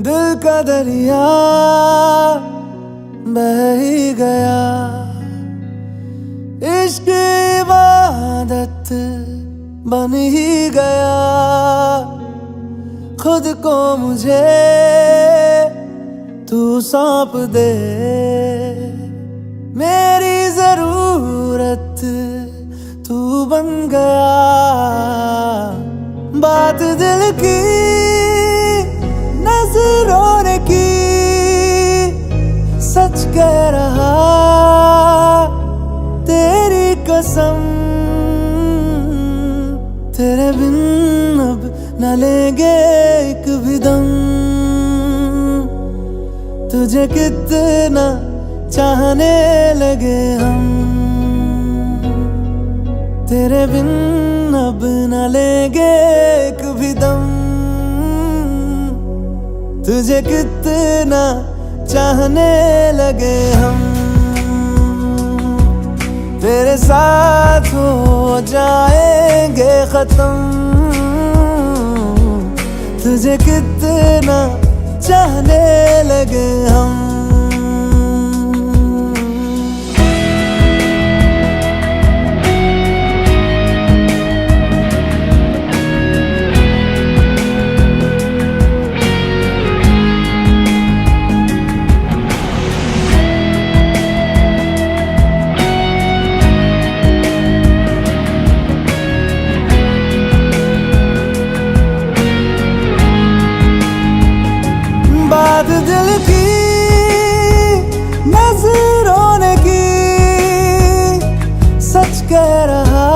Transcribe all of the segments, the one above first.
दिल का दरिया बह ही गया, इश्क इबादत बन ही गया। खुद को मुझे तू सौंप दे, मेरी जरूरत तू बन गया। बात दिल की नजरों ने की, सच कह रहा तेरी कसम। तेरे बिन अब न लेंगे एक भी दम, तुझे कितना चाहने लगे हम। तेरे बिन अब न लेंगे एक भी दम, तुझे कितना चाहने लगे हम। तेरे साथ हो जाएंगे खत्म, तुझे कितना चाहने लगे हम। बात दिल की नजरों ने की, सच कह रहा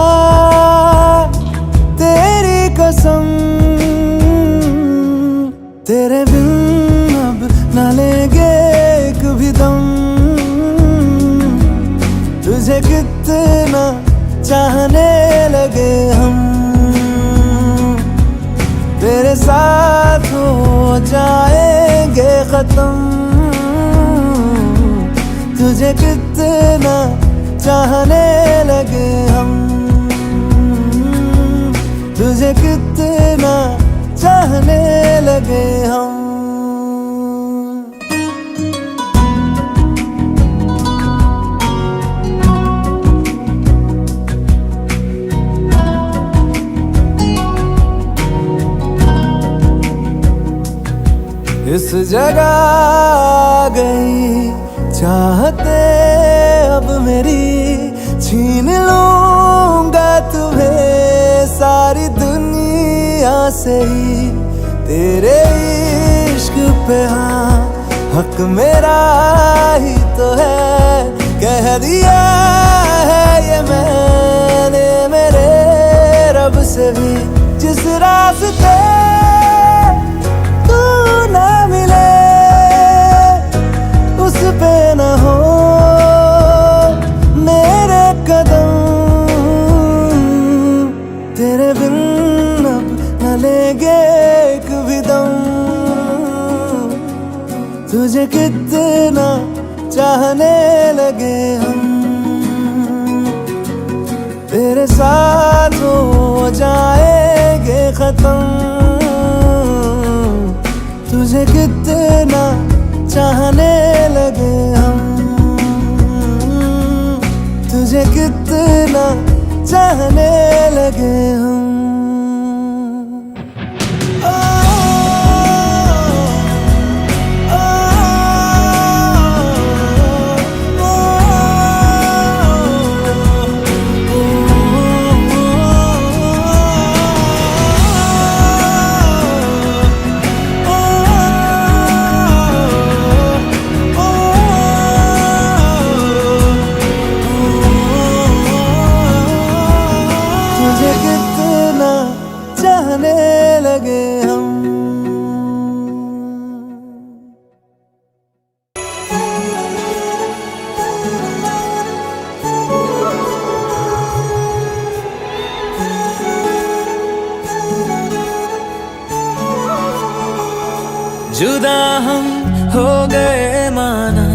तेरी कसम। तेरे बिन अब न लेंगे एक भी दम, तुझे कितना चाहने लगे हम। तेरे साथ हो जाएंगे खत्म, तुझे कितना चाहने लगे हम। तुझे कितना चाहने लगे हम। इस जगह आ गई चाहते अब मेरी, छीन लूंगा तुम्हें सारी दुनिया से ही। तेरे इश्क पे हाँ हक मेरा ही तो है, कह दिया है ये मैंने मेरे रब से भी। जिस रास्ते ना मिले उस पे न हो मेरे कदम। तेरे बिन अब न लेंगे एक भी दम, तुझे कितना चाहने लगे हम। तेरे साथ हो जाएंगे खत्म, तुझे कितना चाहने लगे हम। तुझे कितना चाहने लगे हम। तुझे कितना चाहने लगे हम। जुदा हम हो गए माना,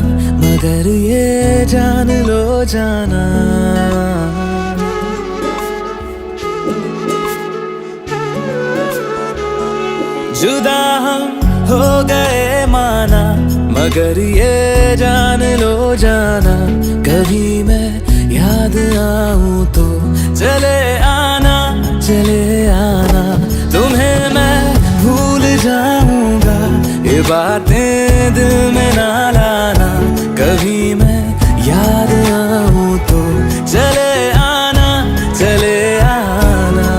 मगर ये जान लो जाना, जुदा हम हो गए मगर ये जान लो जाना, कभी मैं याद आऊं तो चले आना, चले आना। तुम्हें मैं भूल जाऊंगा, ये बातें दिल में ना लाना। कभी मैं याद आऊं तो चले आना, चले आना।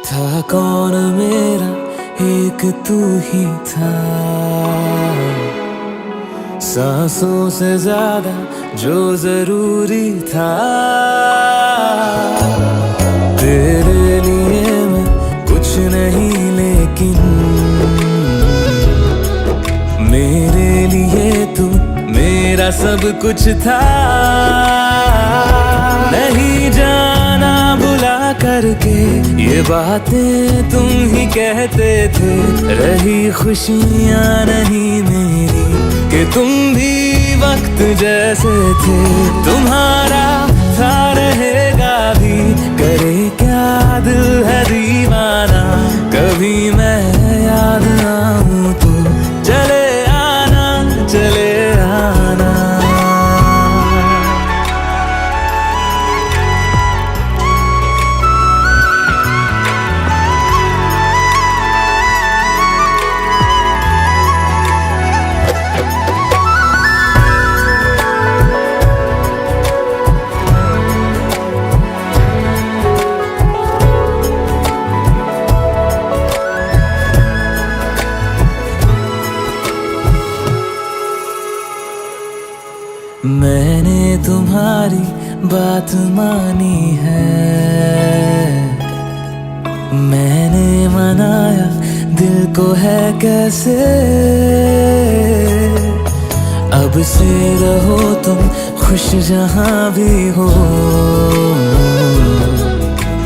था कौन मेरा, एक तू ही था। सांसों से ज्यादा जो जरूरी था। तेरे लिए मैं कुछ नहीं, लेकिन मेरे लिए तू मेरा सब कुछ था। नहीं जाना भुला करके ये बातें तुम ही कहते थे। रही खुशियाँ नहीं मेरी कि तुम भी वक्त जैसे थे। तुम्हारा था रहेगा भी, करे क्या दिल है दीवाना। कभी मैं याद आऊं तो चले आना, चले आना। मैंने तुम्हारी बात मानी है। मैंने मनाया दिल को है कैसे। अब से रहो तुम खुश जहां भी हो।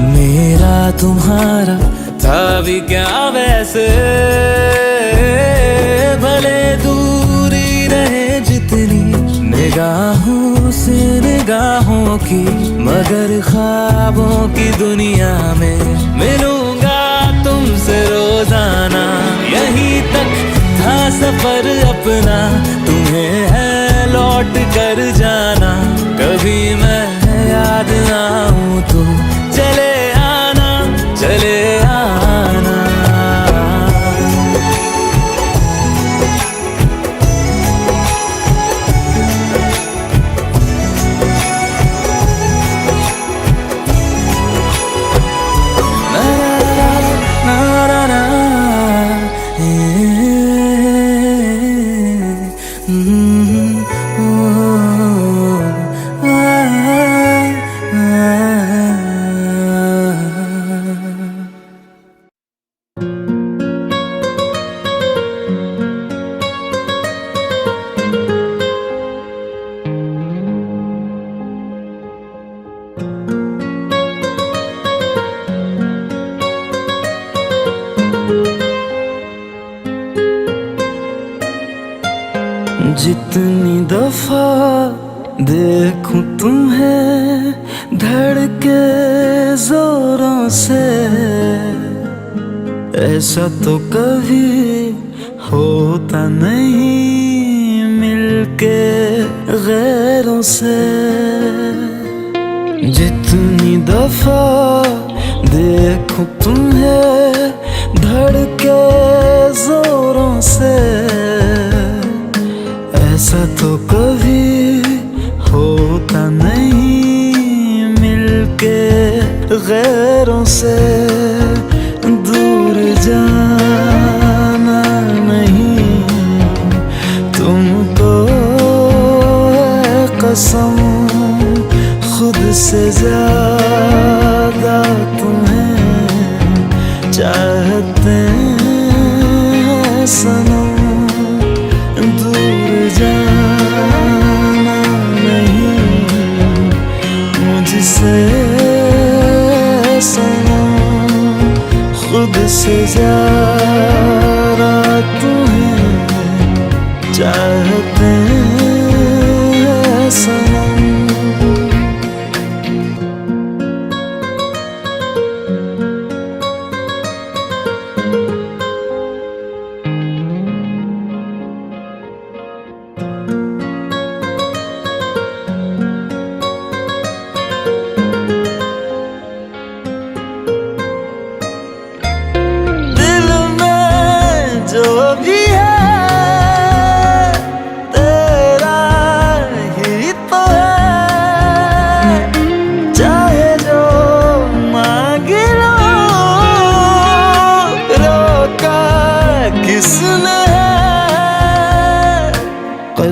मेरा तुम्हारा था भी क्या वैसे। भले दूरी रहे जितनी निगाहों से निगाहों की, मगर ख्वाबों की दुनिया में मिलूंगा तुमसे रोजाना। यहीं तक था सफर अपना, तुम्हें है लौट कर जाना। कभी मैं याद आऊं तो चले आना, चले आना। जितनी दफा देखूं तुम्हें धड़के जोरों से, ऐसा तो कभी होता नहीं मिलके गैरों से। जितनी दफा देखूं तुम्हें धड़के जोरों से, ऐसा तो कभी होता नहीं मिलके गैरों से। दूर जाना नहीं तुमको है कसम, खुद से ज्यादा तुम्हें चाहते हैं सनम। दूर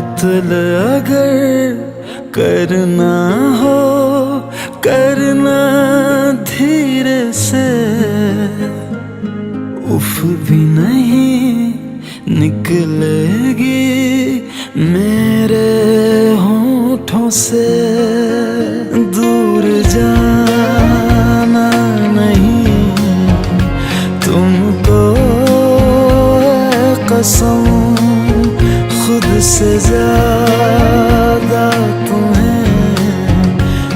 कत्ल अगर करना हो करना धीरे से, उफ भी नहीं निकलेगी मेरे होठों से। दूर जाना नहीं तुमको है कसम, खुद से ज्यादा तुम्हें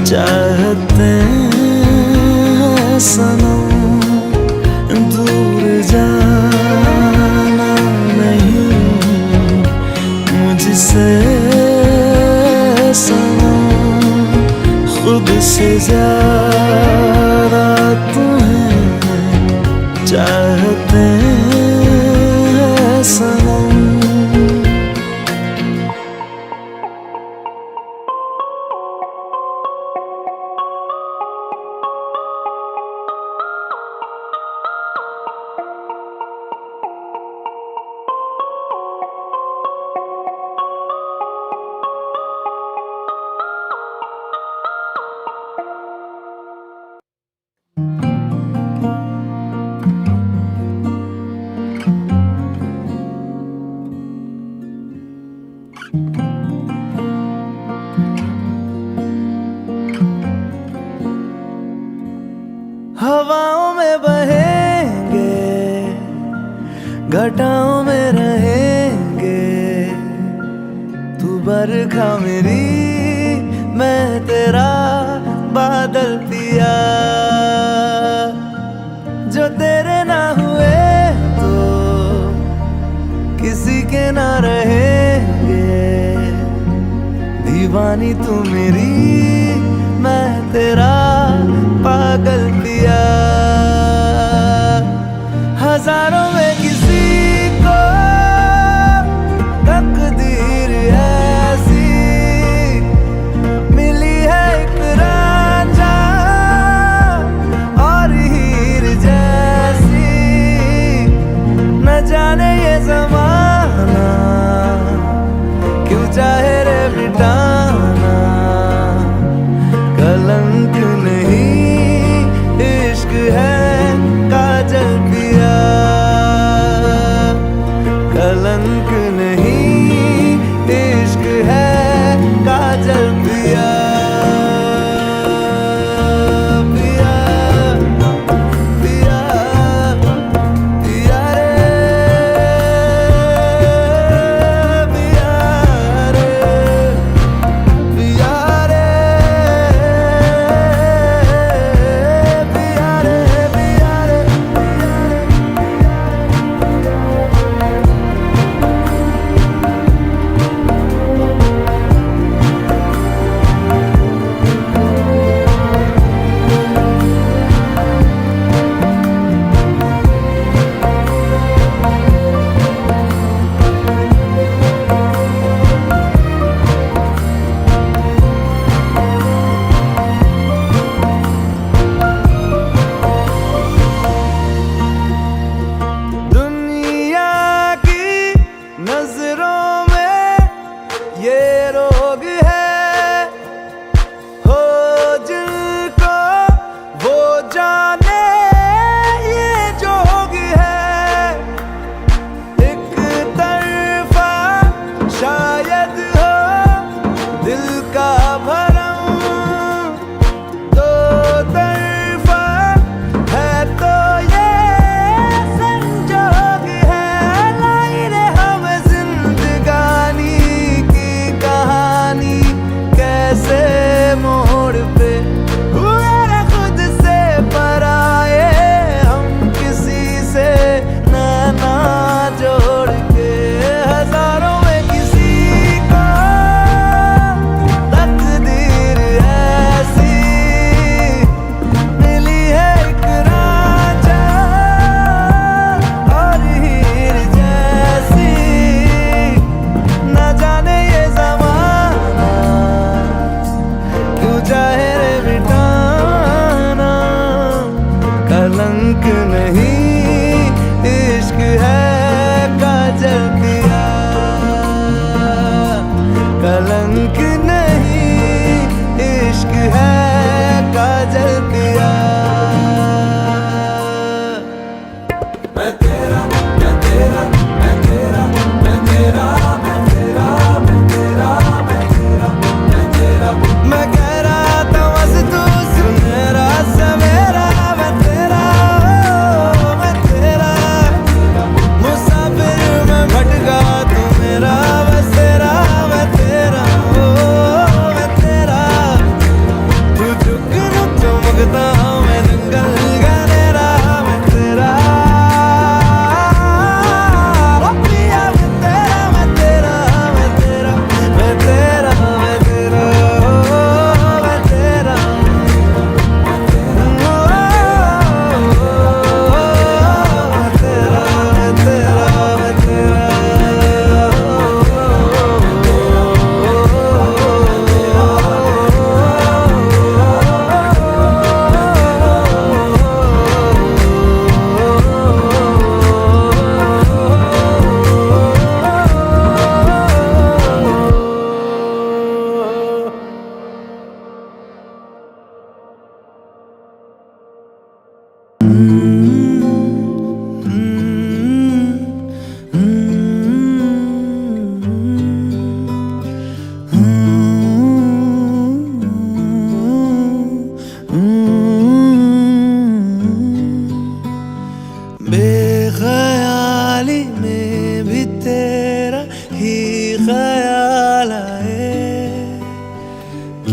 चाहते हैं सनम। दूर जाना नहीं मुझसे सनम, खुद से ज्यादा तुम्हें चाहते हैं सनम। हवाओं में बहेंगे, घटाओं में रहेंगे, तू बरखा मेरी मैं तेरा बादल पिया। जो तेरे ना हुए तो किसी के ना रहेंगे, दीवानी तू मेरी मैं तेरा पागल पिया। हजारों में किसी को तकदीर ऐसी मिली है, एक रांझा और हीर जैसी। न जाने ये ज़माना क्यों चाहे रे मिटाना, कलंक नहीं इश्क है काजल पिया। कलंक नहीं इश्क है काजल पिया। पिया पिया पिया रे पिया रे पिया रे पिया रे पिया रे। दुनिया की नजरों में ये रोग है, हो जिनको वो जाने ये जोग है। एक तरफा शायद हो दिल का भरम, दो तरफा है तो ये संजोग है। लाई रे हमें जिंदगानी की कहानी, कैसे मोड़ पे हुए रे खुद से पराए, हम किसी से नाता जोड़ के। हजारों में किसी को तकदीर ऐसी मिली है, एक रांझा और हीर जैसी। न जाने ये ज़माना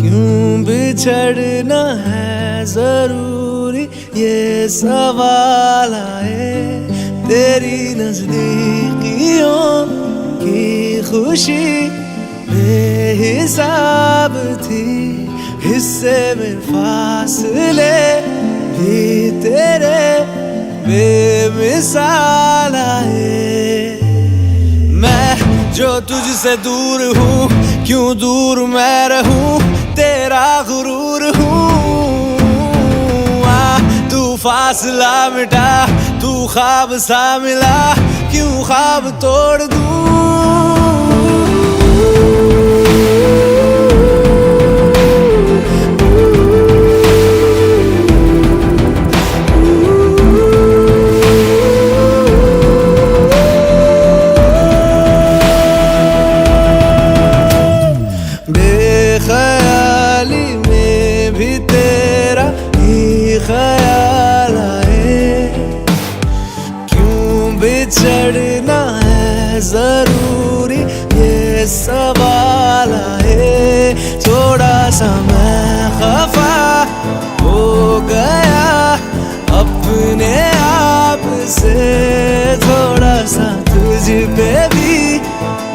क्यों बिछड़ना है जरूरी, ये सवाल आए। तेरी नजदीकियों की खुशी बेहिसाब थी, हिस्से में फासले भी तेरे बेमिसाल आए। मैं जो तुझसे दूर हूँ, क्यों दूर मैं रहूं, तेरा गुरूर हूँ। तू फासला मिटा, तू ख्वाब सा मिला, क्यों ख्वाब तोड़ दूं। बेख्याली में भी तेरा ही ख्याल आए। क्यों बिछड़ना है जरूरी, ये सवाल आए। थोड़ा सा मैं खफा हो गया अपने आप से, थोड़ा सा तुझ पे भी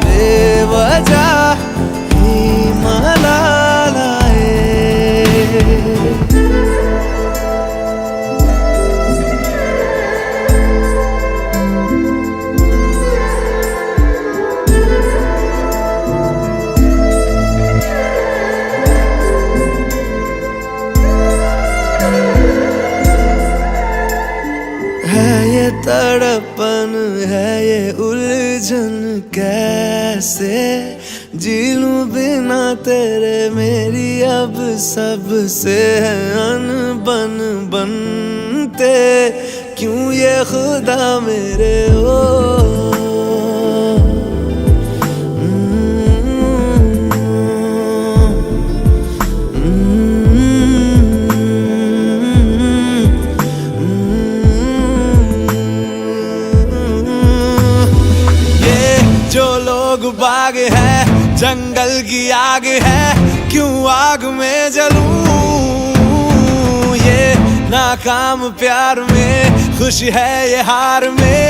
बेवजह मलाल आए। है ये तड़पन, है ये उलझन, कैसे जी लूं बिना तेरे। मेरी अब सबसे है अनबन बनते, क्यों ये खुदा मेरे हो। जो लोग बाग है, जंगल की आग है, क्यों आग में जलूं। ये नाकाम प्यार में, खुश है ये हार में,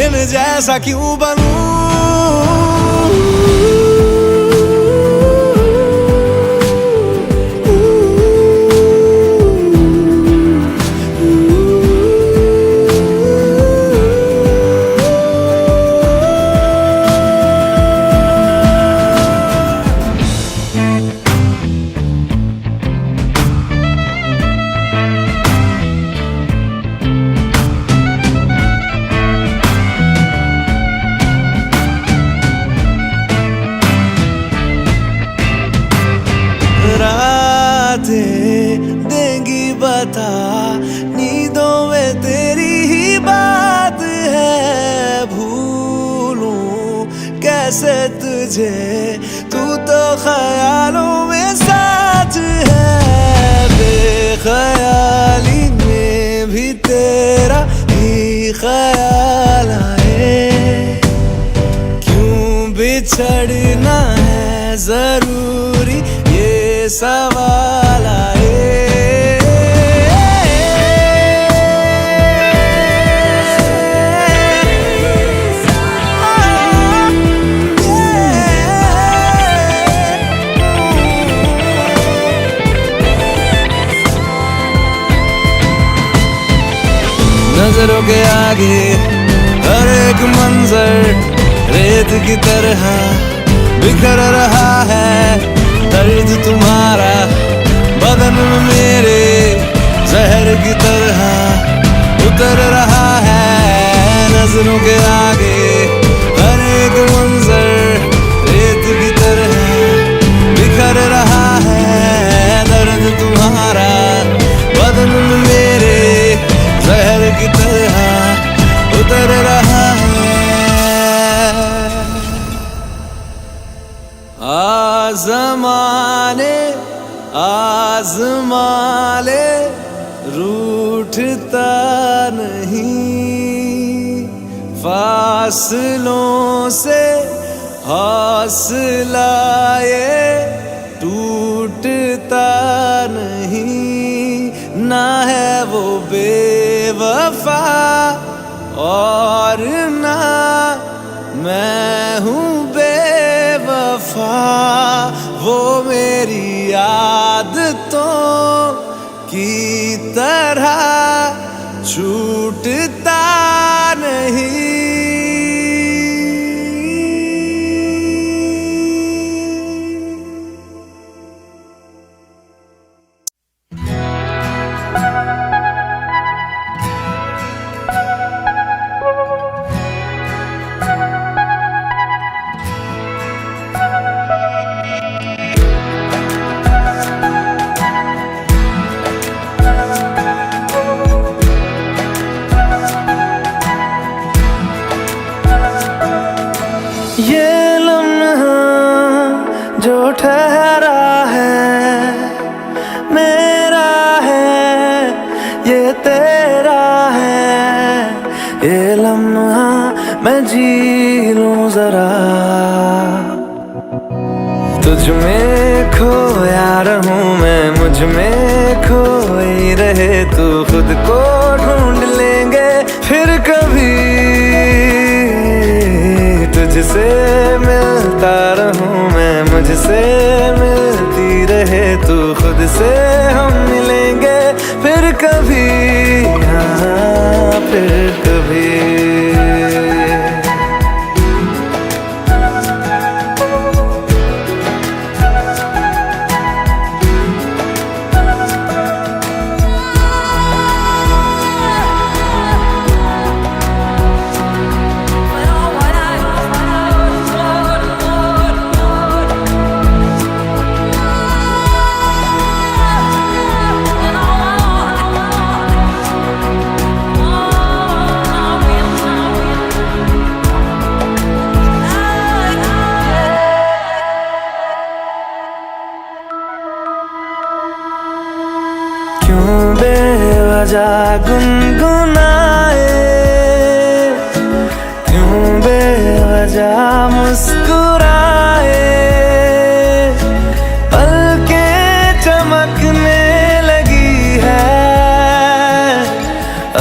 इन जैसा क्यों बनूं। देंगी बता, नींदों में तेरी ही बात है। भूलूं कैसे तुझे, तू तो ख्यालों में साथ है। बेख्याली में भी तेरा ही ख्याल आए। क्यों बिछड़ना है जरूरी, ये सवाल आए। नजरों के आगे हर एक मंजर रेत की तरह बिखर रहा है। दर्द तुम्हारा बदन में मेरे जहर की तरह उतर रहा है। नजरों के आगे हर एक मंजर रेत की तरह बिखर रहा है। दर्द तुम्हारा बदन में मेरे जहर की तरह उतर रहा है। आज़माने आज़माले रूठता नहीं, फासलों से हौसला ये टूटता वफा और ना मैं हूँ बेवफा। वो मेरी आदतों की तरह छूटता नहीं। ये लम्हा जो ठहरा है मेरा है, ये तेरा है। ये लम्हा मैं जी लूं जरा, तुझ में खोया रहूं मैं, मुझ में खोई रहे तू। खुद को ढूंढ लेंगे फिर कभी, तुझसे मिलता रहूं मैं, मुझसे मिलती रहे तू। खुद से हम मिलेंगे फिर कभी, हाँ फिर कभी। क्यों बेवजह गुनगुनाए, क्यों बेवजह मुस्कुराए। पलकें चमकने लगी है,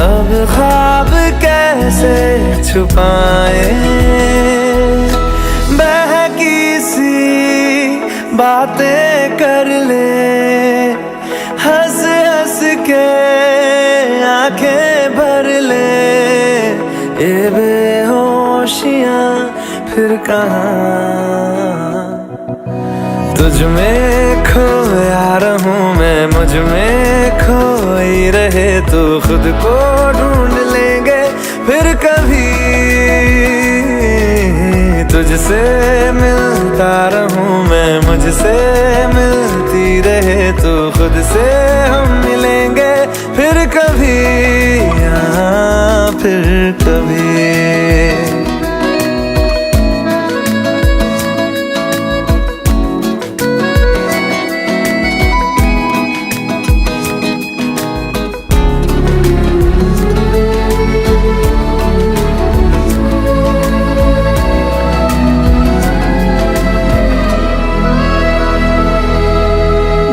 अब ख्वाब कैसे छुपाए। बहकी सी बातें कर ले, हंस हंस के आंखें भर ले। ये बेहोशियां फिर कहाँ, तुझ में खोया रहूं मैं, मुझ में खोई रहे तू। खुद को ढूंढ लेंगे फिर कभी, तुझसे मिलता रहूं मैं, मुझसे मिलती रहे तू। खुद से हम मिलेंगे फिर कभी, हाँ फिर कभी।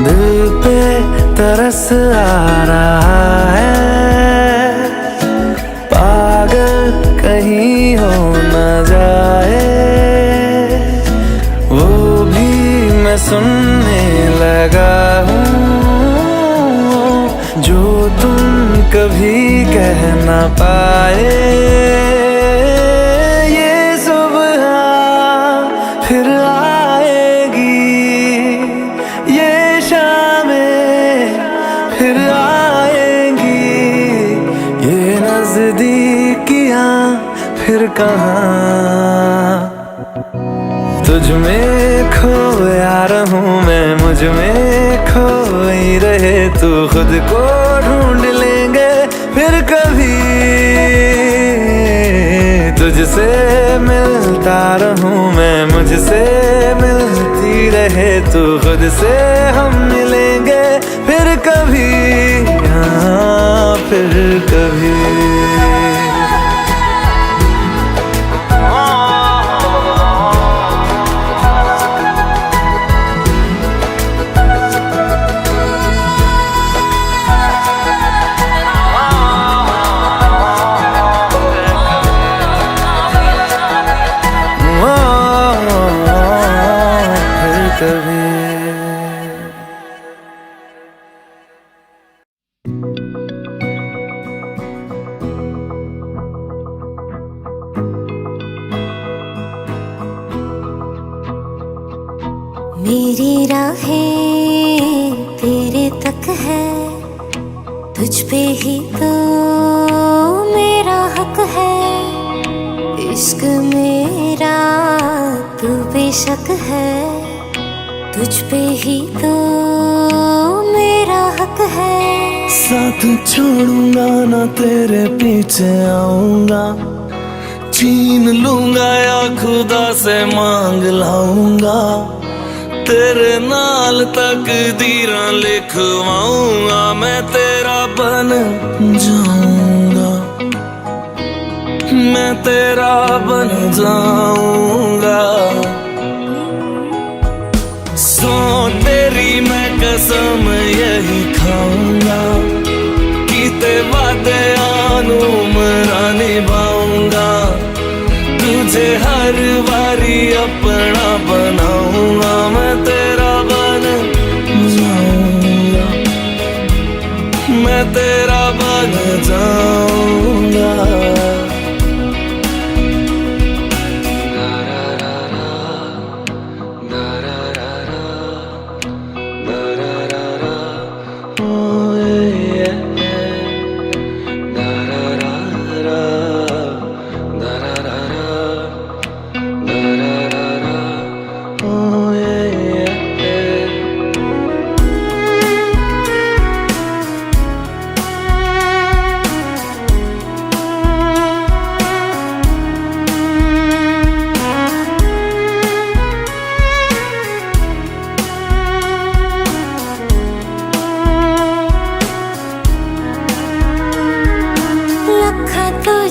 दिल पे तरस आ रहा है, पागल कहीं हो न जाए। वो भी मैं सुनने लगा हूँ जो तुम कभी कह न पाए। ये सुबह फिर आएगी, ये फिर आएंगी। ये नजदीकियां फिर कहाँ, तुझ में खोया रहूं मैं, मुझ में खोई रहे तू। खुद को ढूंढ लेंगे फिर कभी, तुझसे मिलता रहूं मैं, मुझसे मिलती रहे तू। खुद से हम मिलेंगे फिर कभी, हाँ फिर कभी। वे। मेरी राहें तेरे तक है, तुझ पे ही तो मेरा हक है। इश्क मेरा तू बेशक है, तुझ पे ही तो मेरा हक है। साथ छोड़ूंगा ना तेरे पीछे आऊंगा, छीन लूंगा या खुदा से मांग लाऊंगा। तेरे नाल तकदीरां लिखवाऊंगा, मैं तेरा बन जाऊंगा, मैं तेरा बन जाऊंगा। सो तेरी मैं कसम यही खाऊंगा, कीते वादे आनू मरा निभाऊंगा। तुझे हर बारी अपना बनाऊंगा, मैं तेरा बन जाऊंगा, मैं तेरा बन जाऊंगा।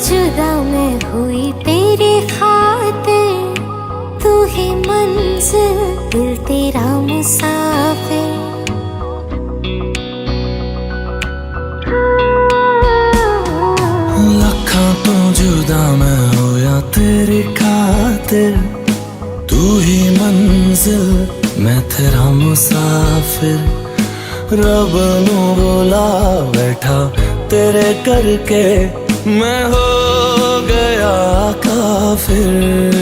जुदा मैं हुई तेरे खातिर, तू ही मंजिल दिल तेरा मुसाफिर। लखा तो जुदा मैं होया तेरी खातिर, तू ही मंजिल मैं तेरा मुसाफिर। रब नू बोला बैठा तेरे करके, मैं हो गया काफिर।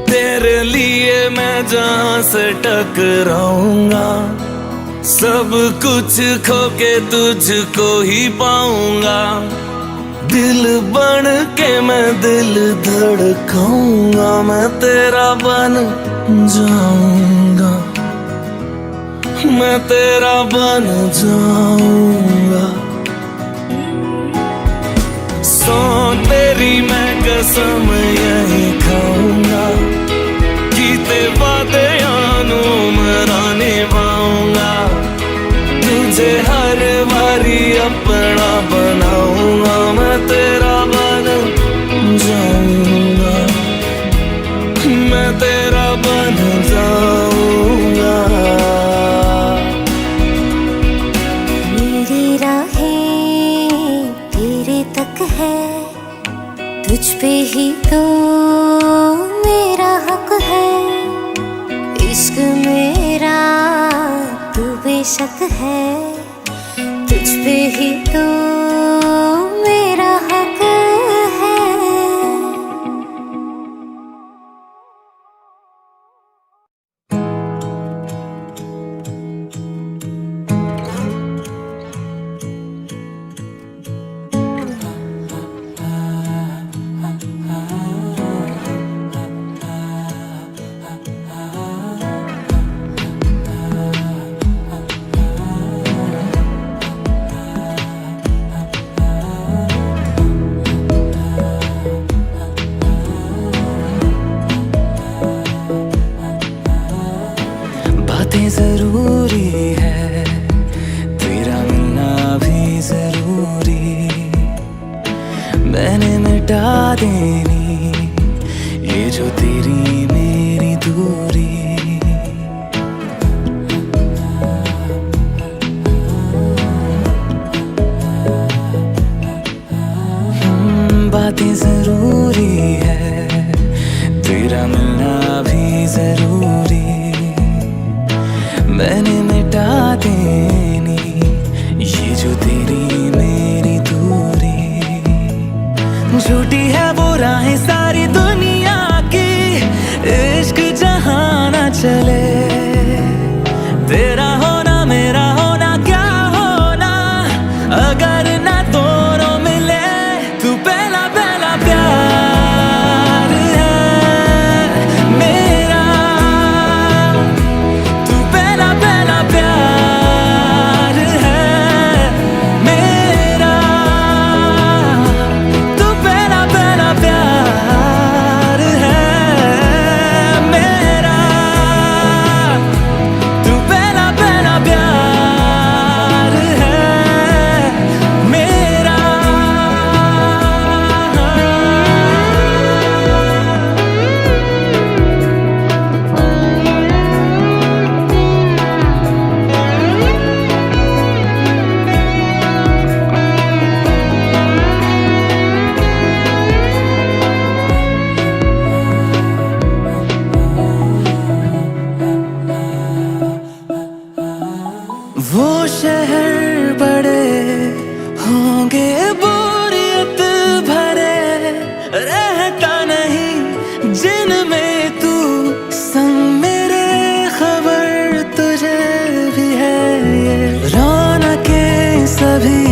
तेरे लिए मैं जहां से टकराऊंगा, सब कुछ खो के तुझको ही पाऊंगा। दिल बन के मैं दिल धड़काऊंगा, मैं तेरा बन जाऊंगा, मैं तेरा बन जाऊंगा। सो तेरी मैं कसम यही खाऊंगा, कीते वादे आनू मरा निभाऊंगा। तुझे हर बारी अपना बनाऊंगा, मैं तेरा बन जाऊंगा, मैं तेरा बन जाऊंगा। मेरी राहें तेरे तक है, तुझ पे ही तो मेरा हक है। इश्क मेरा तू बेशक है, तुझ पे ही तो मेरा हक है। बातें जरूरी है, तेरा मिलना भी जरूरी। मैंने मिटा देनी ये जो तेरी मेरी दूरी। बातें जरूरी है, तेरा मिलना भी जरूरी। मैंने मिटा देनी ये जो तेरी मेरी दूरी। झूठी है वो राहें सारी दुनिया की, इश्क जहां ना चले। तेरा होना मेरा होना क्या होना, अगर ना दोनों मिले। तू पहला पहला प्यार है मेरा, तू पहला पहला प्यार है मेरा, तू पहला पहला प्यार है मेरा, तू पहला पहला प्यार है मेरा। वो शहर बड़े होंगे बोरियत भरे, रहता नहीं जिनमें तू संग मेरे। खबर तुझे भी है ये रौनकें सभी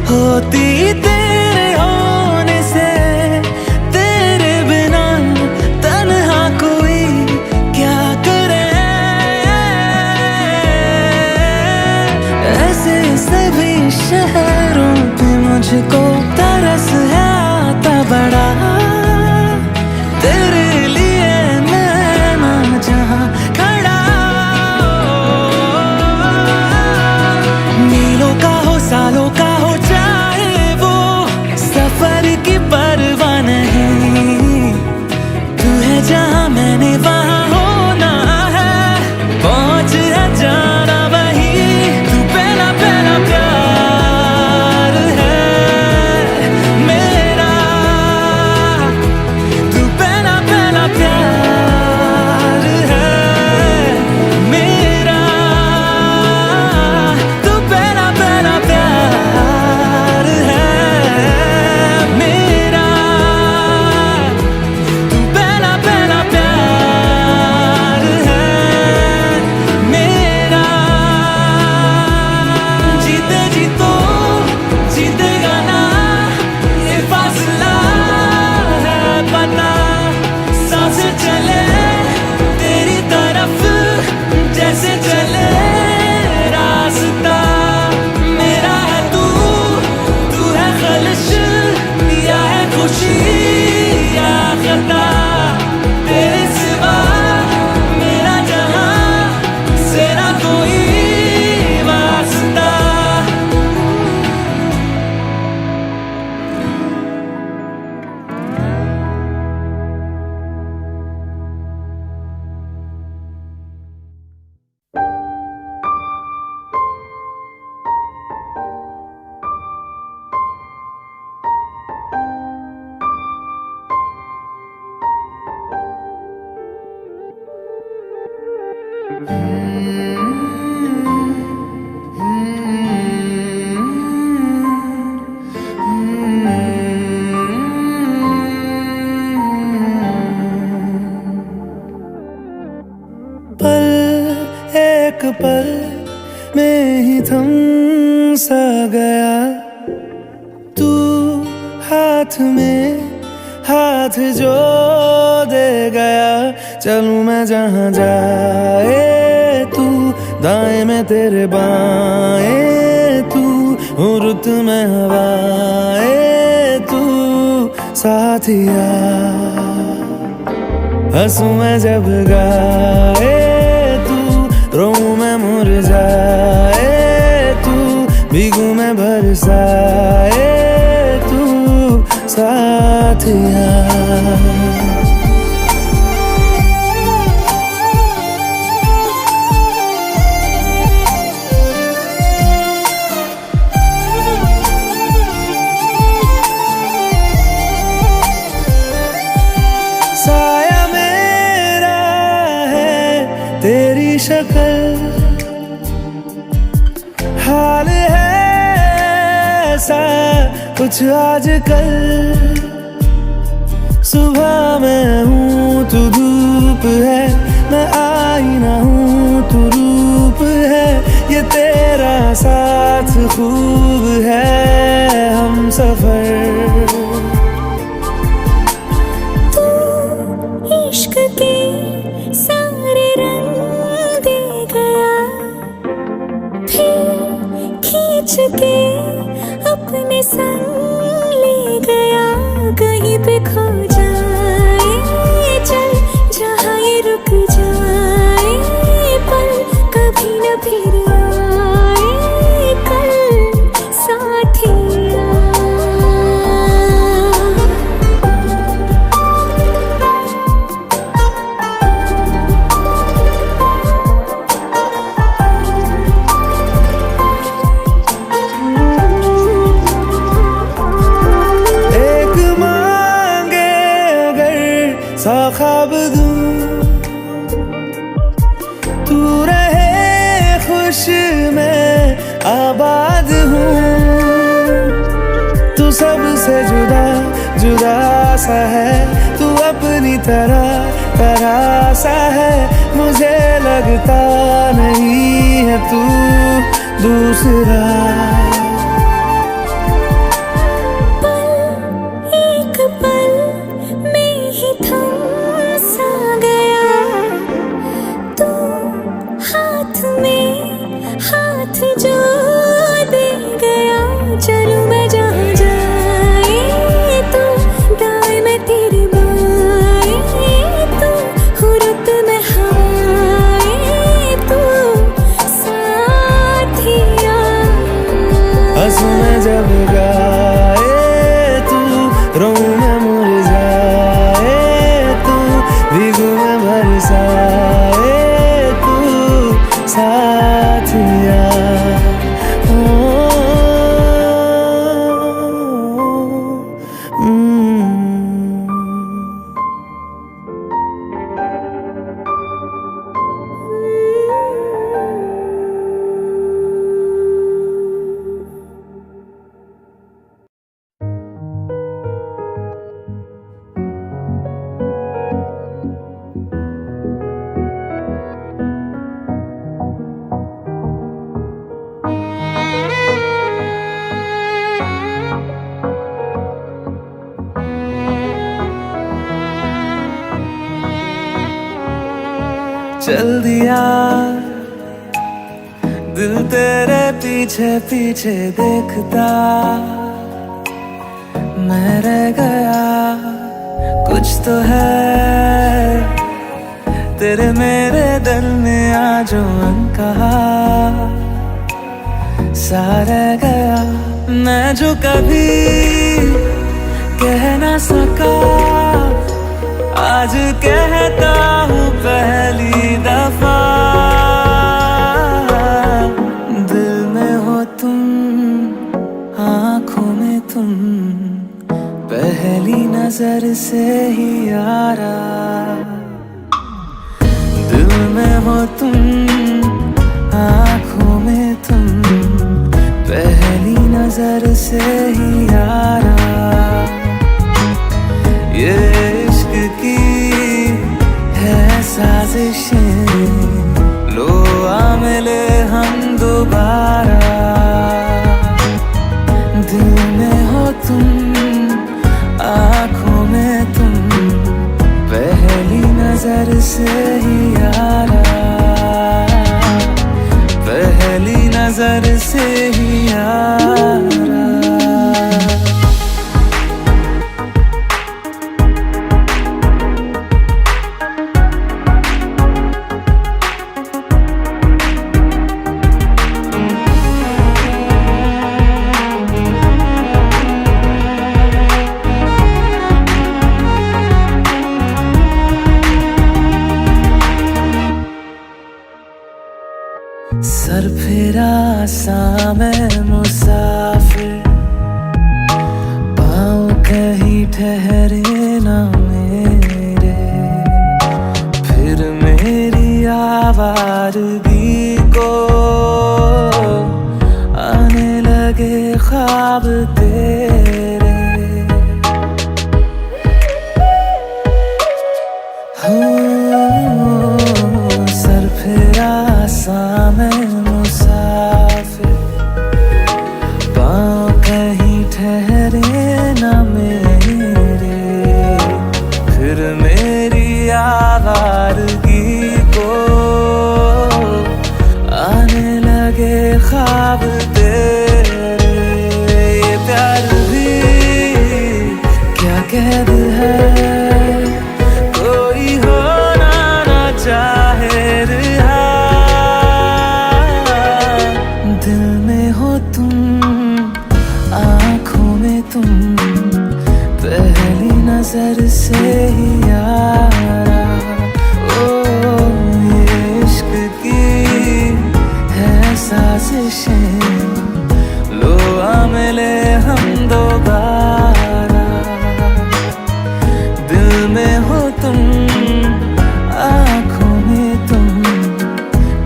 होती तेरे होने से। तेरे बिना तन्हा कोई क्या करे, ऐसे सभी शहरों पे मुझको तरस है आता बड़ा। तेरे लिए मैं ना जहां खड़ा, मीलों का हो सालों का हो चाहे वो, सफर की परवाह नहीं। तू है जहां मैंने वहां होना है, पहुंच है जाना वही। तू पहला पहला प्यार है मेरा, तू पहला पहला प्यार है मेरा, तू पहला पहला प्यार है मेरा, तू पहला पहला प्यार है मेरा। जीते जी तो जीतेगा ना, ये फासला है पता। सांसें चले तेरी तरफ जैसे चले रास्ता। मेरा है तू, तू है खलिश या है खुशी या खता। तेरे सिवा मेरा जहां से ना कोई वास्ता। पल एक पल में ही थम सा गया, तू हाथ में हाथ जो दे गया। चलूं मैं जहां जाए तू, दाएं में तेरे बाएं तू, हूँ रुत में हवाएं तू साथिया। हंसूं मैं जब गाए तू, रोऊं मैं मुरझाए तू, भीगूं मैं बरसाए तू साथिया। साया मेरा है तेरी शक्ल, हाल है ऐसा कुछ आजकल। सुबह मैं हूँ तू धूप है, मैं आईना हूँ तू रूप है। ये तेरा साथ खूब है हम सफर। तू इश्क के सारे रंग दे गया, फिर खींच के अपने संग ले गया। कहीं पे खो जाए चल जहाँ ये रुक जाए, पल कभी न फिर आए कल साथिया। सौ ख्वाब दूं तू रहे खुश मैं आबाद हूँ। तू सबसे जुदा जुदा सा है, तू अपनी तरह सा है। मुझे लगता नहीं है तू दूसरा। हाथ जो दे गया, चलूं मैं जहाँ जाए तू दाएं मैं तेरे बाएं, तू हुरत में हवाएं, तू साथिया। हंसू मैं जब गाए तू, रोऊं मैं मुरझाए तू, भीगू मैं बरसाए तू साथिया। चल दिया दिल तेरे पीछे पीछे देखता, मैं रह गया कुछ तो है तेरे मेरे दिल में आज कहा सा रह गया। मैं जो कभी कह ना सका आज कहता हूँ पहली दफा। दिल में हो तुम, आँखों में तुम, पहली नजर से ही यारा। दिल में हो तुम, आँखों में तुम, पहली नजर से ही यारा। ये इश्क की है साजिशें, लो आ मिले हम दोबारा। दिल में हो तुम, आँखों में तुम, पहली नजर से ही यारा, पहली नजर से ही यारा। सर फिरा सा मैं मुसाफिर, पाँव कहीं ठहरे ना मेरे। फिर मेरी आवारगी को ख्वाब तेरे। सर फिरा सा मैं मुसाफिर, पाँव कहीं ठहरे न मेरे, फिर मेरी आवारगी को आने लगे ख्वाब तेरे। ये प्यार भी क्या कैद है, कोई होना ना चाहे रिहा। दिल में हो तुम, आँखों में तुम, पहली नजर से ही यारा। ओ ये इश्क की है साजिशें, लो आ मिले हम दोबारा। दिल में हो तुम, आँखों में तुम,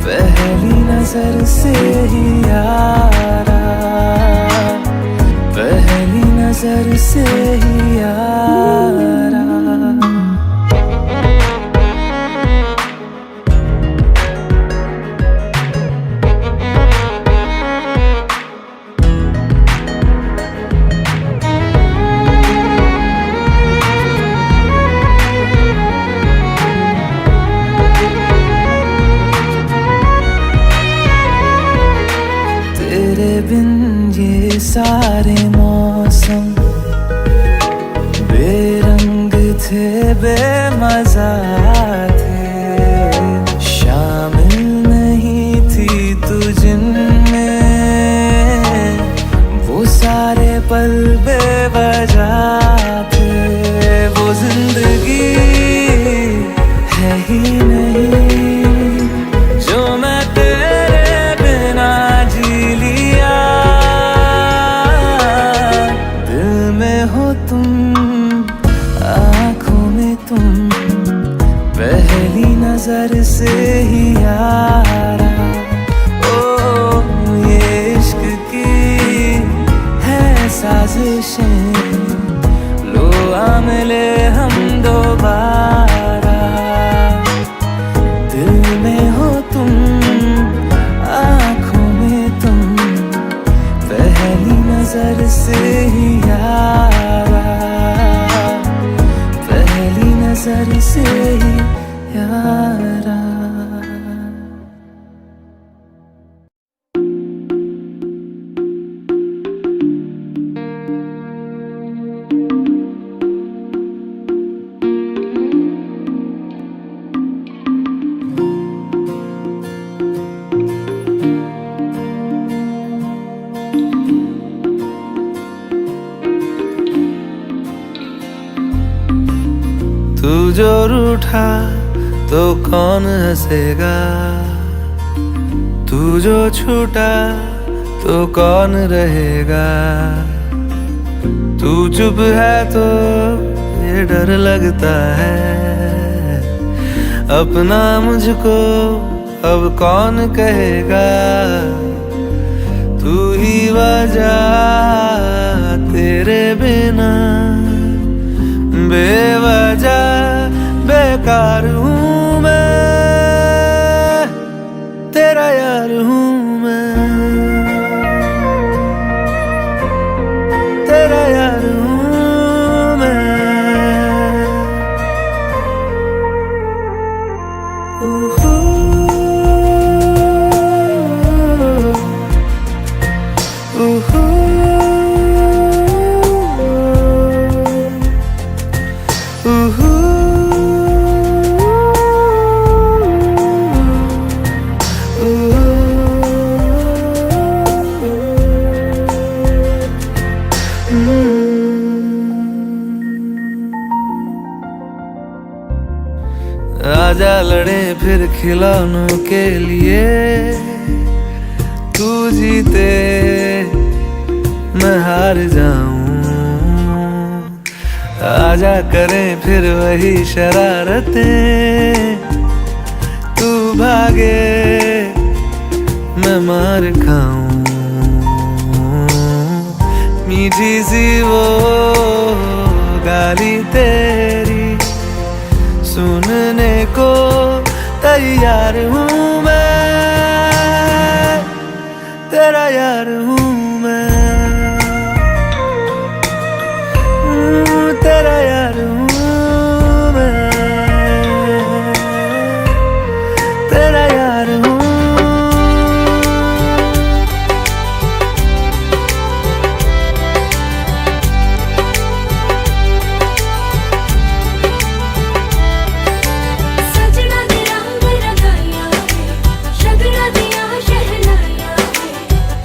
पहली नजर से ही यारा, पहली नजर से ही यारा। तेरे बिन ये सारे मौसम बेरंग थे, बेमजा थे, शामिल नहीं थी तू जिनमें, वो सारे पल बेवजह थे। वो जिंदगी है ही नहीं जो मैं तेरे बिना जी लिया। दिल में हो तुम, आँखों में तुम, पहली नजर से ही यारा। ओ ये इश्क की है साजिशें, लो आ मिले हम दोबारा। दिल में हो तुम, आँखों में तुम, पहली नजर से ही यारा, पहली नजर से ही यारा। तू जो रूठा तो कौन हंसेगा, तू जो छूटा तो कौन रहेगा। तू चुप है तो ये डर लगता है, अपना मुझको अब कौन कहेगा। तू ही वजह, तेरे बिना बेवजह बेकार हूँ मैं, तेरा यार हूँ मैं, तेरा यार हूँ मैं। ओहो ओहो आजा लड़े फिर खिलौनों के लिए, तू जीते मैं हार जाऊं। आजा करें फिर वही शरारतें, तू भागे मैं मार खाऊं। मीठी सी वो गाली तेरी सुनने को तैयार हूँ मैं, तेरा यार हूँ मैं, तेरा यार हूँ मैं, तेरा यार हूँ। सजना दे रंग रंगाइया है, शगना दिया शहनाइया है,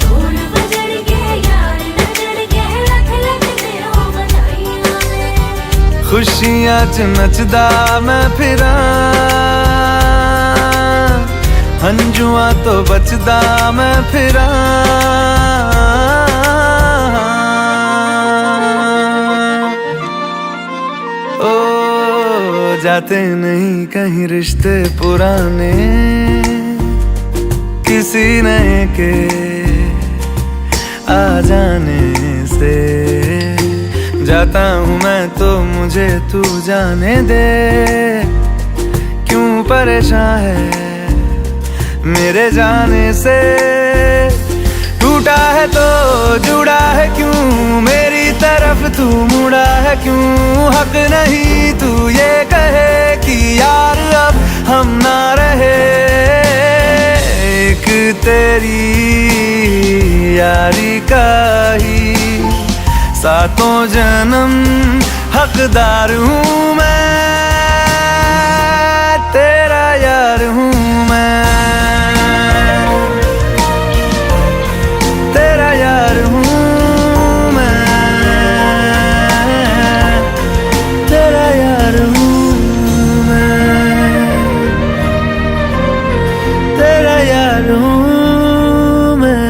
ढोल बजड़ के यार नजर के लख लख दे ओ बधाइयां है। खुशियां च नचदा मैं फिरां, हंजुआं तो बचदा मैं फिरां। ओ जाते नहीं कहीं रिश्ते पुराने, किसी नए के आ जाने से। जाता हूँ मैं तो मुझे तू जाने दे, क्यों परेशान है मेरे जाने से। टूटा है तो जुड़ा है क्यों, मेरी तरफ तू मुड़ा है क्यों। हक नहीं तू ये कहे कि यार अब हम ना रहे, एक तेरी यारी का ही सातों जन्म हकदार हूँ मैं, तेरा यार हूँ मैं, तेरा यार हूँ मैं, तेरा यार हूँ मैं, तेरा यार हूँ मैं।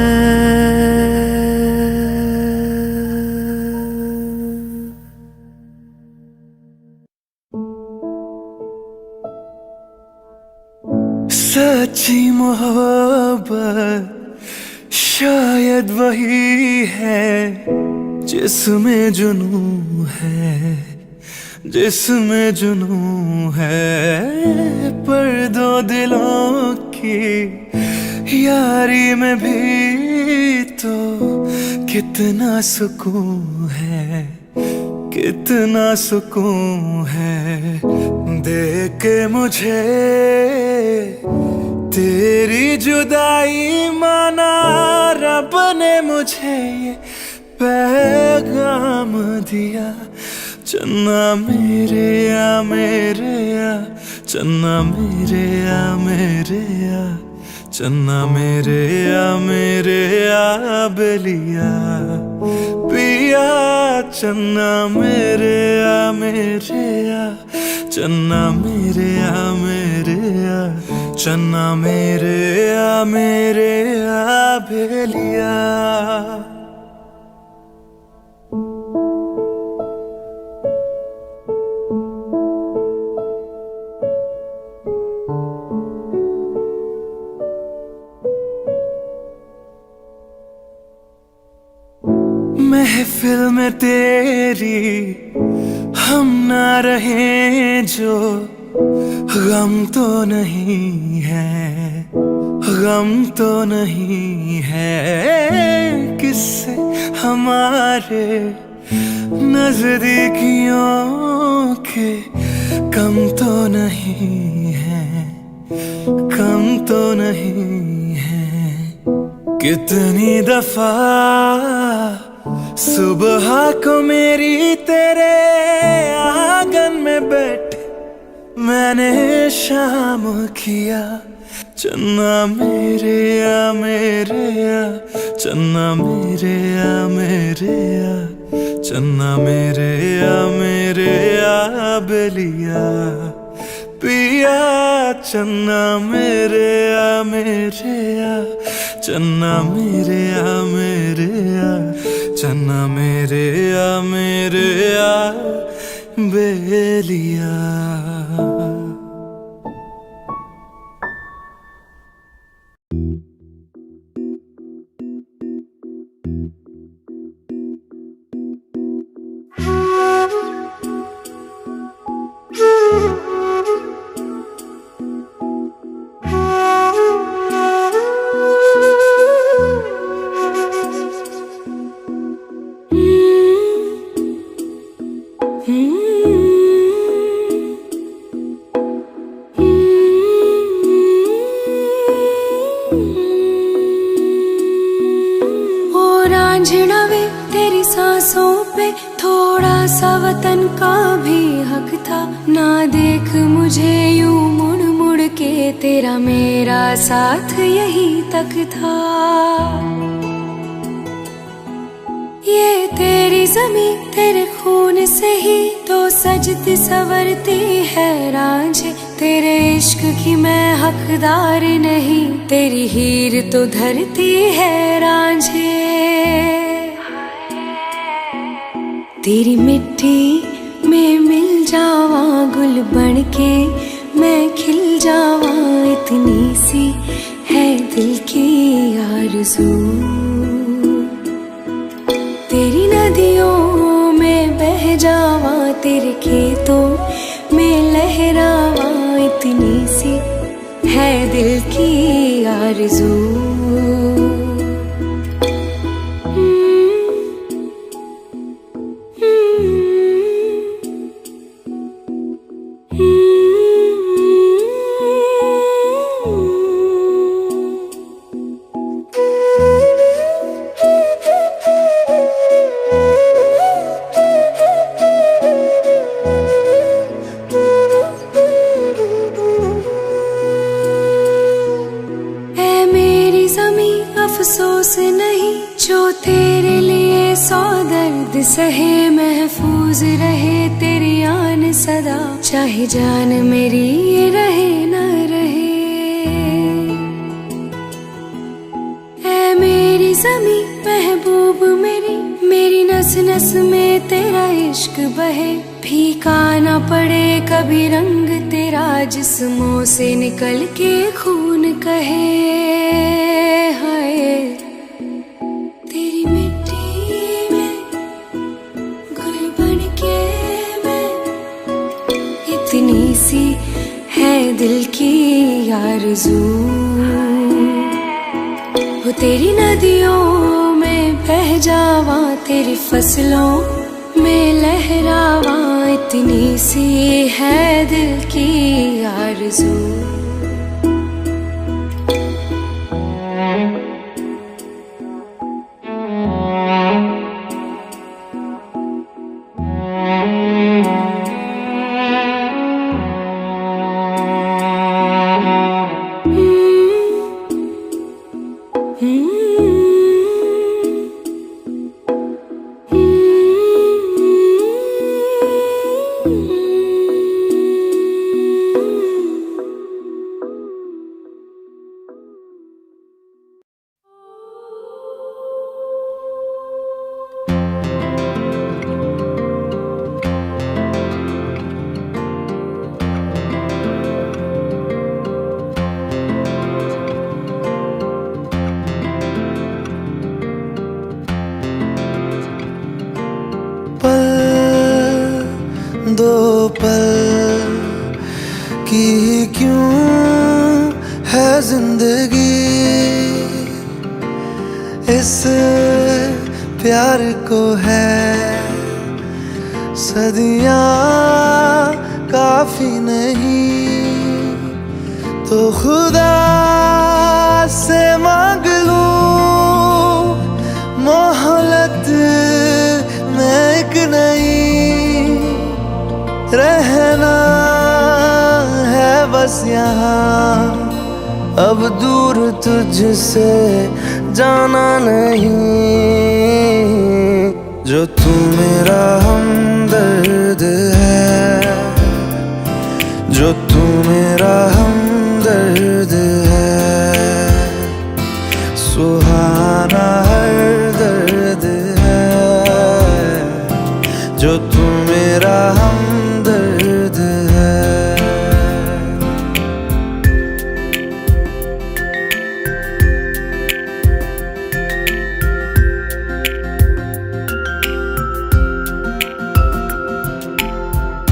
सच्ची मोहब्बत शायद वही है जिसमें जुनून है, जिसमें जुनून है। पर दो दिलों की यारी में भी तो कितना सुकून है, कितना सुकून है। देख के मुझे तेरी जुदाई माना रब ने मुझे ये पैगाम दिया। चन्ना मेरे या मेरे या, चन्ना मेरे या मेरे या, चन्ना मेरे या मेरे या बेलिया पिया। चन्ना मेरे या मेरे या, चन्ना मेरे या मेरे या, चन्ना मेरे या मेरे या बेलिया। महफिल में तेरी हम ना रहे जो, गम तो नहीं है, गम तो नहीं है। किससे हमारे नजदीकियों के कम तो नहीं है, कम तो नहीं है। कितनी दफा सुबह को मेरी तेरे आंगन में बैठ मैंने शाम किया। चन्ना मेरे या मेरे या, चन्ना मेरे या मेरे या, चन्ना मेरे या मेरे या बेलिया पिया। चन्ना मेरे या मेरे या, चन्ना मेरे या मेरे या, चन्ना मेरे या मेरे या बेलिया। रांझना वे तेरी सांसों पे थोड़ा सा वतन का भी हक था। ना देख मुझे यूं मुड़ मुड़ के, तेरा मेरा साथ यही तक था। ये तेरी ज़मीं तेरे खून से ही तो सजती संवरती है रांझे। तेरे इश्क की मैं हकदार नहीं, तेरी हीर तो धरती है रांझे। तेरी मिट्टी में मिल जावा गुल बन के, मैं खिल जावा, इतनी सी है दिल की आरज़ू। तेरी नदियों में बह जावा, तेरे खेतों में लहरावा, इतनी सी है दिल की आरज़ू। अफसोस नहीं जो तेरे लिए सौ दर्द सहे, महफूज रहे तेरी आन सदा, चाहे जान मेरी ये रहे न रहे। ऐ मेरी ज़मीं महबूब मेरी, मेरी नस नस में तेरा इश्क बहे। फीका ना पड़े कभी रंग तेरा, जिस्मों से निकल के खून कहे। हाय तेरी मिट्टी में गुल बन के मैं, इतनी सी है दिल की आरज़ू। वो तेरी नदियों में बह जावा, तेरी फसलों में लहरावा, इतनी सी है दिल की आरज़ू। दो पल की क्यों है जिंदगी, इस प्यार को है सदियां काफी नहीं, तो खुदा से मांग लूं मोहलत में एक नई। रहना है बस यहाँ, अब दूर तुझसे जाना नहीं। जो तू मेरा हमदर्द है, जो तू मेरा हमदर्द है, सुहाना हर दर्द है। जो तू मेरा हमदर्द है।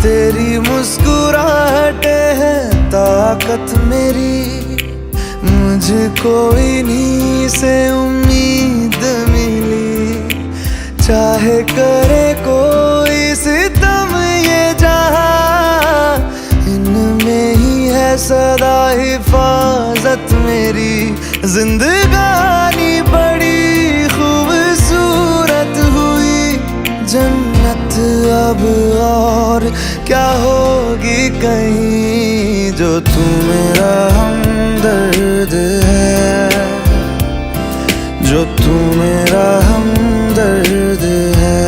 तेरी मुस्कुराहटे है ताकत मेरी, मुझको इन्हीं से उम्मीद मिली। चाहे करे कोई सितम ये जहां, इनमें ही है सदा हिफाजत मेरी। जिंदगानी बड़ी खूबसूरत अब और क्या होगी कहीं, जो तू मेरा हमदर्द है, जो तू मेरा हमदर्द है।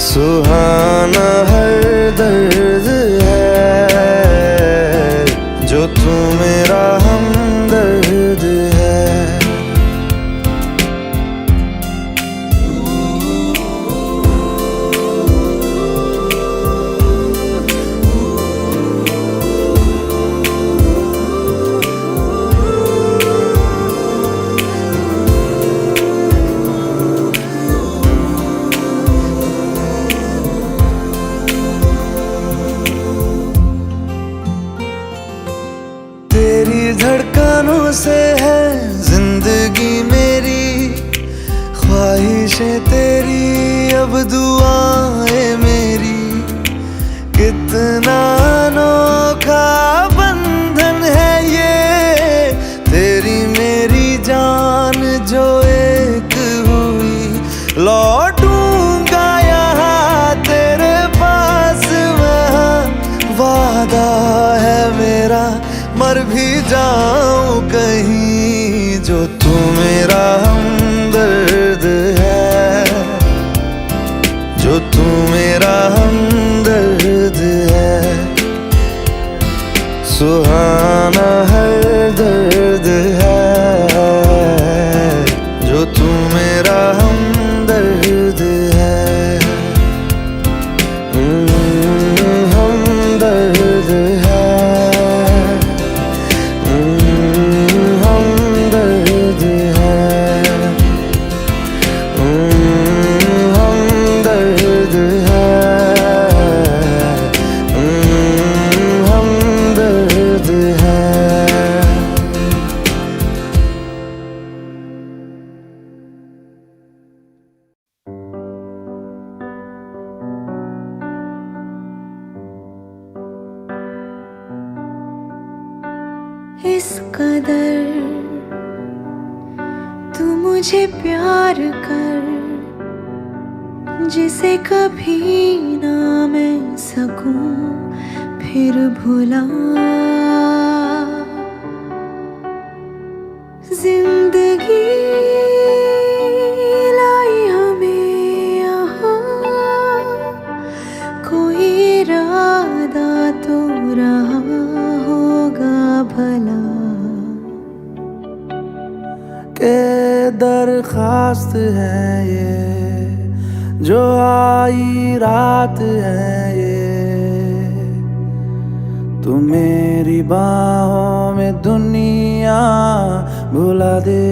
सुहाना हर दर्द है, जो तू मेरा हमदर्द है। तेरी धड़कनों से है जिंदगी मेरी, ख्वाहिशें तेरी अब दुआएं मेरी। कितना अनोखा बंधन है ये, तेरी मेरी जान जो एक हुई। लौटूंगा यहाँ तेरे पास वहाँ, वादा है मेरा मर भी जाऊं कहीं, जो तू मेरा हमदर्द है, जो तू मेरा हमदर्द है। सुहाना हर दर्द है, जो तू मेरा हमदर्द है। हमदर्द है, हमदर्द है, हमदर्द है, हमदर्द है। इस कदर तू मुझे प्यार कर, जिसे कभी ना मैं सकूं फिर भुला। जिंदगी लाई हमें यहाँ, कोई इरादा तो रहा होगा भला। के दरखास्त है ये, जो आई रात है ये। तू मेरी बाहों में दुनिया भुला दे,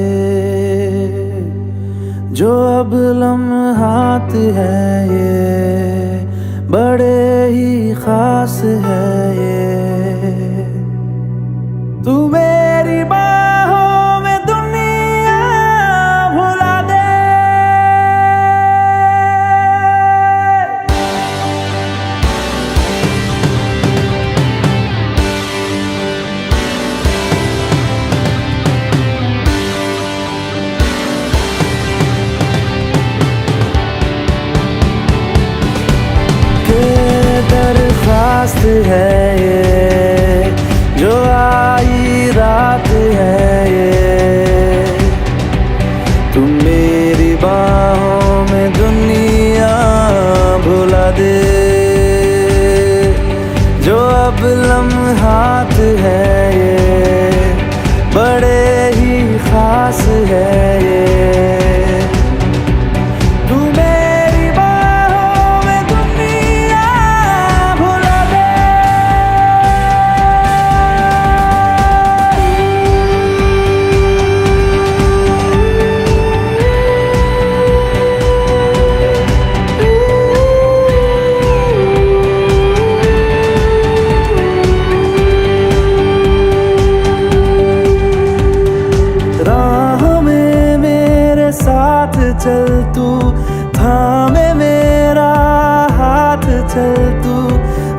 जो अब लम्हात है ये बड़े ही खास है ये। तू मेरी बाहों में दुनिया भुला दे, दरखास्त है ये, जो आई रात है ये। तुम मेरी बाहों में दुनिया भुला दे, जो अब लम्हात है ये बड़े ही खास है ये। चल तू थामे मेरा हाथ, चल तू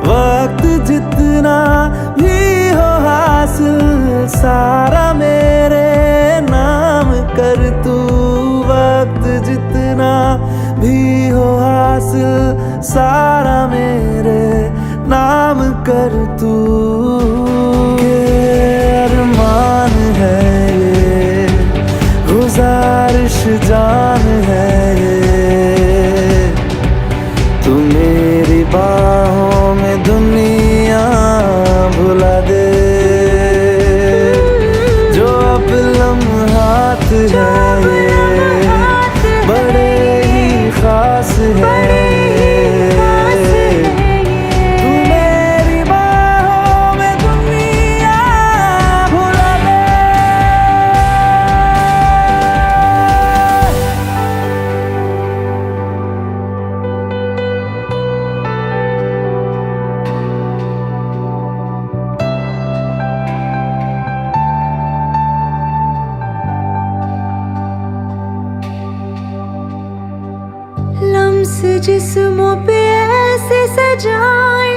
वक्त जितना भी हो हासिल सारा मेरे नाम कर तू। वक्त जितना भी हो हासिल सारा मेरे नाम कर तू के अरमान है ये, गुजारिश जान है ये, तू मेरी बाहों में दुनिया भुला दे। जो अब लम्हात है ये बड़े ही खास है, तू मेरी बाहों में दुनिया भुला दे। लम्स जिस्मों पे ऐसे सजाए,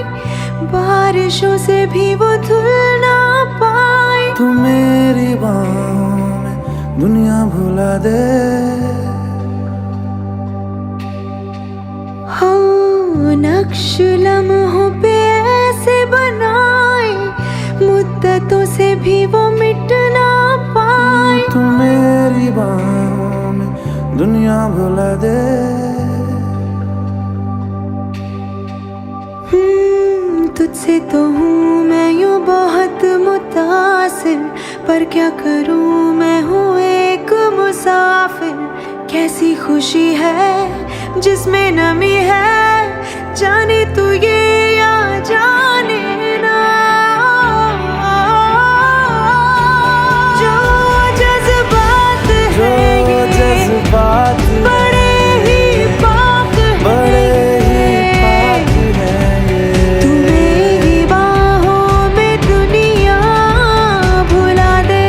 बारिशों से भी वो धुल ना पाए। तू मेरी बाहों में दुनिया भुला दे। हाँ, नक्श लम्हों पे ऐसे बनाए, मुद्दतों से भी वो मिट ना पाए। तू मेरी बाहों में दुनिया भुला दे। तुझसे तो हूँ मैं यूँ बहुत मुतासिर, पर क्या करूँ मैं हूँ एक मुसाफिर। कैसी खुशी है जिसमें नमी है, जाने तू ये या जाने ना। जो जज्बात है ये जज्बात बड़े ही पाक है, तू मेरी बाहों में दुनिया भुला दे।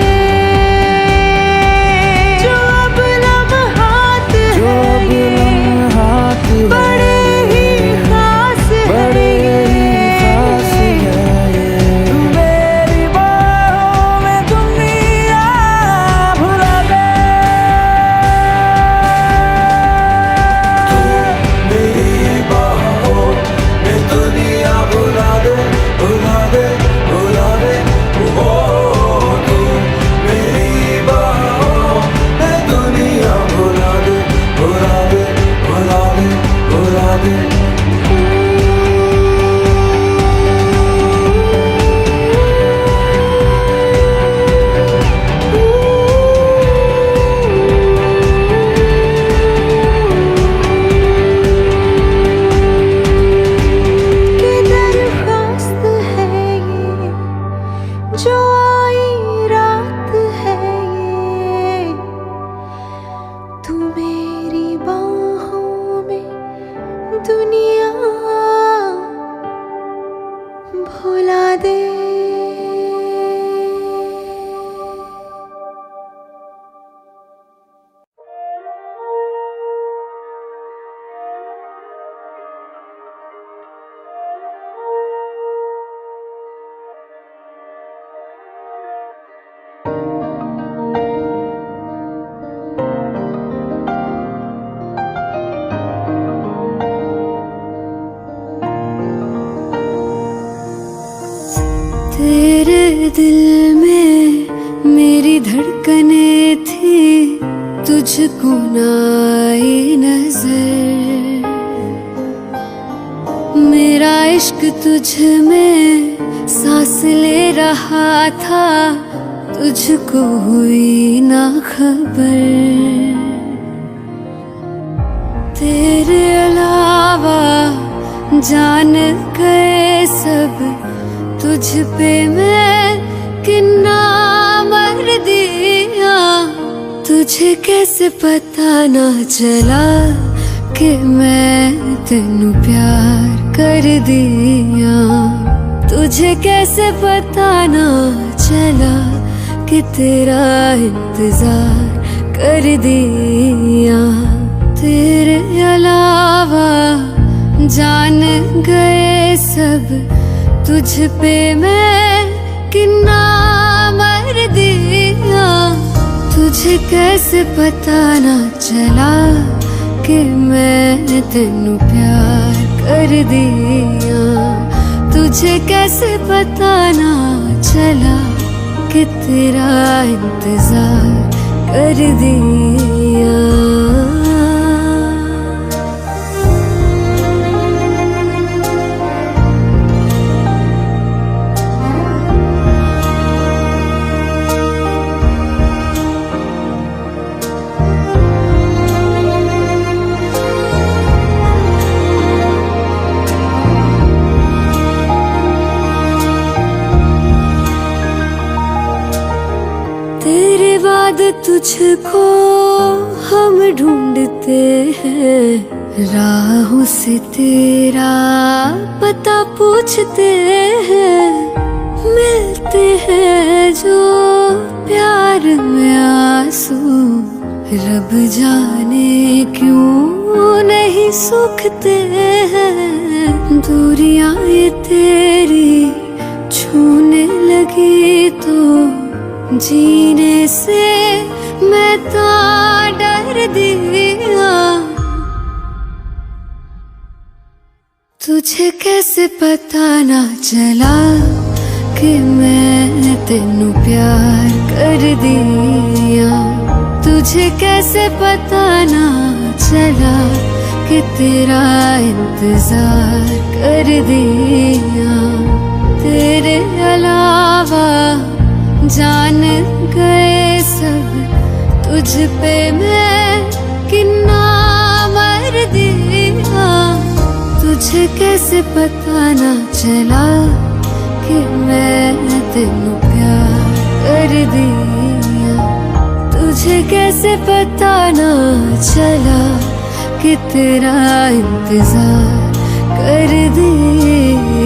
जो अब लम्हात है ये बड़े ही खास है ये, तू मेरी बाहों में दुनिया भुला दे। मेरी बाहों में दुनिया भुला दे, भुला दे, भुला दे। ओ तू मेरी बाहों में दुनिया भुला दे, भुला दे, भुला दे, भुला दे। कि दरख्वास्त है ये, जो आई रात है ये, तू मेरी बाहों में दुनिया भुला दे। तेरे दिल में मेरी धड़कने थी, तुझको ना आई नजर। मेरा इश्क तुझ में सांस ले रहा था, तुझको हुई ना खबर। तेरे अलावा जान गए सब, तुझ पे मैं किन्ना मर दिया। तुझे कैसे पता ना चला कि मैं तेनू प्यार कर दिया। तुझे कैसे पता ना चला कि तेरा इंतजार कर दिया। तेरे अलावा जान गए सब, तुझ पे मैं किन्ना मर दिया। तुझे कैसे पता ना चला कि मैं तेनू प्यार कर दिया। तुझे कैसे पता ना चला कि तेरा इंतजार कर दिया। तेरे बाद तुझको हम ढूंढते हैं, राहों से तेरा पता पूछते हैं। मिलते हैं जो प्यार में आंसू, रब जाने क्यों नहीं सूखते हैं। दूरियां ये तेरी छूने लगी तो जीने से मैं तो डर दिया। तुझे कैसे पता ना चला कि मैं तेनू प्यार कर दिया। तुझे कैसे पता ना चला कि तेरा इंतजार कर दिया। तेरे अलावा जान गए सब, तुझ पे मैं कितना मर दिया। तुझे कैसे पता ना चला कि मैं तेनू प्यार कर दिया। तुझे कैसे पता ना चला कि तेरा इंतजार कर दिया।